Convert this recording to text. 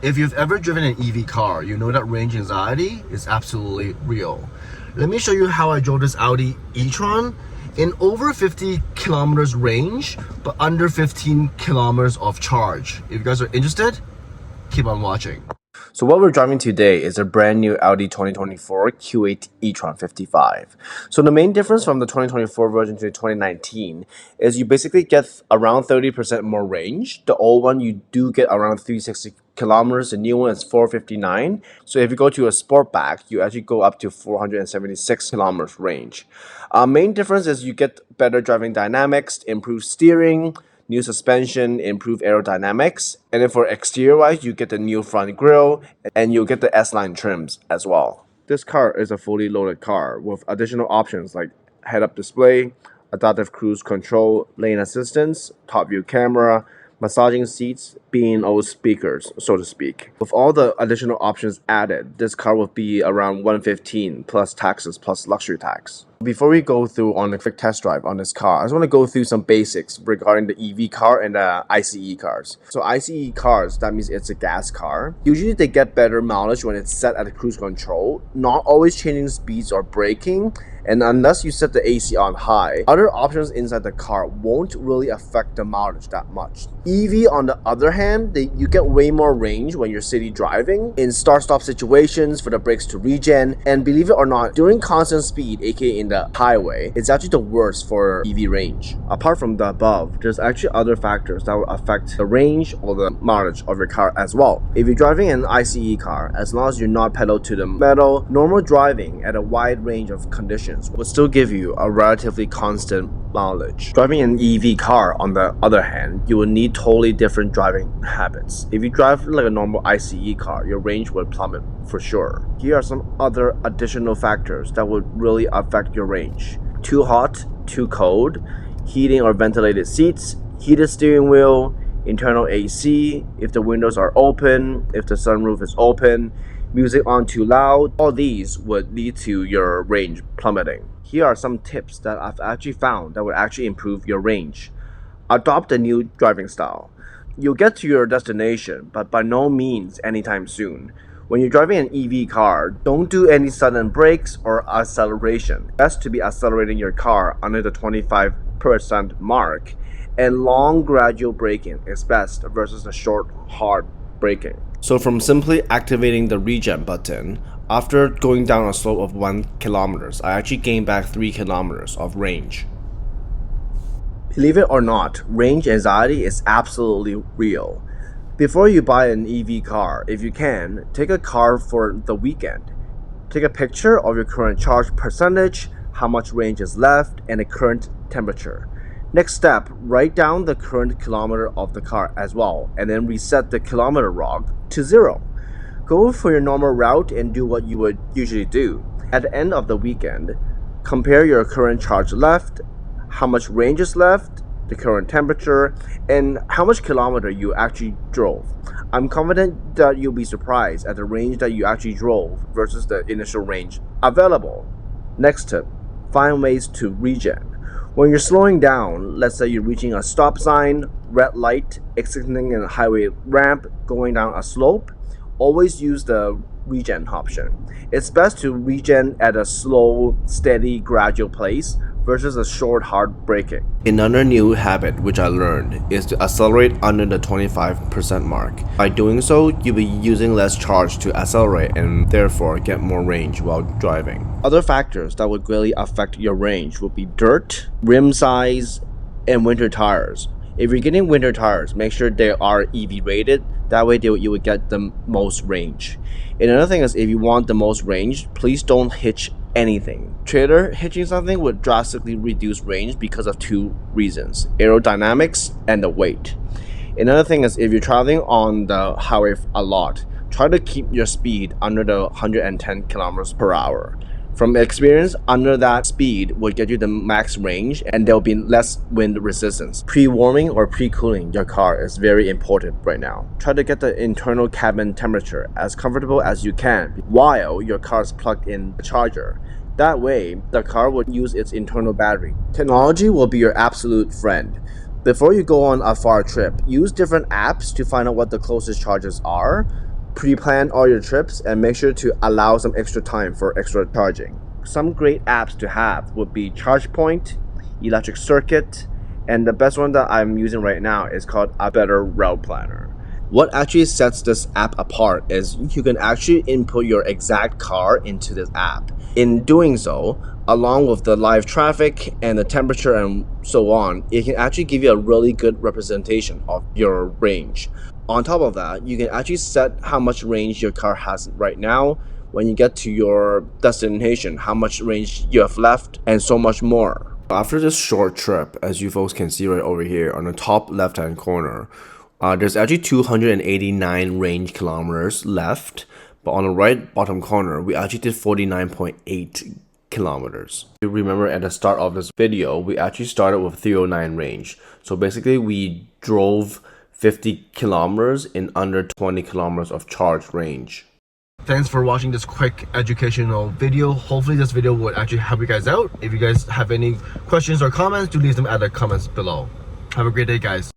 If you've ever driven an EV car, you know that range anxiety is absolutely real. Let me show you how I drove this Audi e-tron in over 50 kilometers range, but under 15 kilometers of charge. If you guys are interested, keep on watching. So what we're driving today is a brand new Audi 2024 Q8 e-tron 55. So the main difference from the 2024 version to the 2019 is you basically get around 30% more range. The old one you do get around 360 kilometers. The new one is 459. So if you go to a Sportback, you actually go up to 476 kilometers range. Main difference is you get better driving dynamics, improved steering, new suspension, improved aerodynamics, and then for exterior wise, you get the new front grille and you'll get the S-Line trims as well. This car is a fully loaded car with additional options like head-up display, adaptive cruise control, lane assistance, top view camera, massaging seats, B&O speakers, so to speak. With all the additional options added, this car will be around 115 plus taxes plus luxury tax. Before we go through on a quick test drive on this car, I just want to go through some basics regarding the EV car and the ICE cars. So ICE cars, that means it's a gas car. Usually they get better mileage when it's set at the cruise control, not always changing speeds or braking, and unless you set the AC on high, other options inside the car won't really affect the mileage that much. EV on the other hand, you get way more range when you're city driving, in start-stop situations for the brakes to regen, and believe it or not, during constant speed, aka in the highway, it's actually the worst for EV range. Apart from the above, there's actually other factors that will affect the range or the mileage of your car as well. If you're driving an ICE car, as long as you're not pedal to the metal, normal driving at a wide range of conditions will still give you a relatively constant mileage. Driving an EV car, on the other hand, you will need totally different driving habits. If you drive like a normal ICE car, your range will plummet for sure. Here are some other additional factors that would really affect your range. Too hot, too cold, heating or ventilated seats, heated steering wheel, internal AC, if the windows are open, if the sunroof is open, music on too loud, all these would lead to your range plummeting. Here are some tips that I've actually found that would actually improve your range. Adopt a new driving style. You'll get to your destination, but by no means anytime soon. When you're driving an EV car, don't do any sudden brakes or acceleration. Best to be accelerating your car under the 25% mark, and long gradual braking is best versus the short, hard braking. So from simply activating the regen button, after going down a slope of 1 kilometers, I actually gained back 3 kilometers of range. Believe it or not, range anxiety is absolutely real. Before you buy an EV car, if you can, take a car for the weekend. Take a picture of your current charge percentage, how much range is left, and the current temperature. Next step, write down the current kilometer of the car as well, and then reset the kilometer log to 0. Go for your normal route and do what you would usually do. At the end of the weekend, compare your current charge left, how much range is left, the current temperature, and how much kilometer you actually drove. I'm confident that you'll be surprised at the range that you actually drove versus the initial range available. Next tip, find ways to regen. When you're slowing down, let's say you're reaching a stop sign, red light, exiting a highway ramp, going down a slope, always use the regen option. It's best to regen at a slow, steady, gradual pace versus a short, hard braking. Another new habit which I learned is to accelerate under the 25% mark. By doing so, you'll be using less charge to accelerate and therefore get more range while driving. Other factors that would greatly affect your range would be dirt, rim size, and winter tires. If you're getting winter tires, make sure they are EV rated. That way you would get the most range. And another thing is, if you want the most range, please don't hitch anything. Trailer hitching something would drastically reduce range because of 2 reasons: aerodynamics and the weight. Another thing is, if you're traveling on the highway a lot, try to keep your speed under the 110 kilometers per hour. From experience, under that speed will get you the max range and there will be less wind resistance. Pre-warming or pre-cooling your car is very important right now. Try to get the internal cabin temperature as comfortable as you can while your car is plugged in the charger. That way, the car will use its internal battery. Technology will be your absolute friend. Before you go on a far trip, use different apps to find out what the closest chargers are. pre-plan all your trips and make sure to allow some extra time for extra charging. Some great apps to have would be ChargePoint, Electric Circuit, and the best one that I'm using right now is called A Better Route Planner. What actually sets this app apart is you can actually input your exact car into this app. In doing so, along with the live traffic and the temperature and so on, it can actually give you a really good representation of your range. On top of that, you can actually set how much range your car has right now, when you get to your destination, how much range you have left, and so much more. After this short trip, as you folks can see right over here on the top left hand corner, there's actually 289 range kilometers left, but on the right bottom corner, we actually did 49.8 kilometers. You remember at the start of this video, we actually started with 309 range. So basically we drove 50 kilometers in under 20 kilometers of charge range. Thanks for watching this quick educational video. Hopefully this video would actually help you guys out. If you guys have any questions or comments, do leave them at the comments below. Have a great day, guys.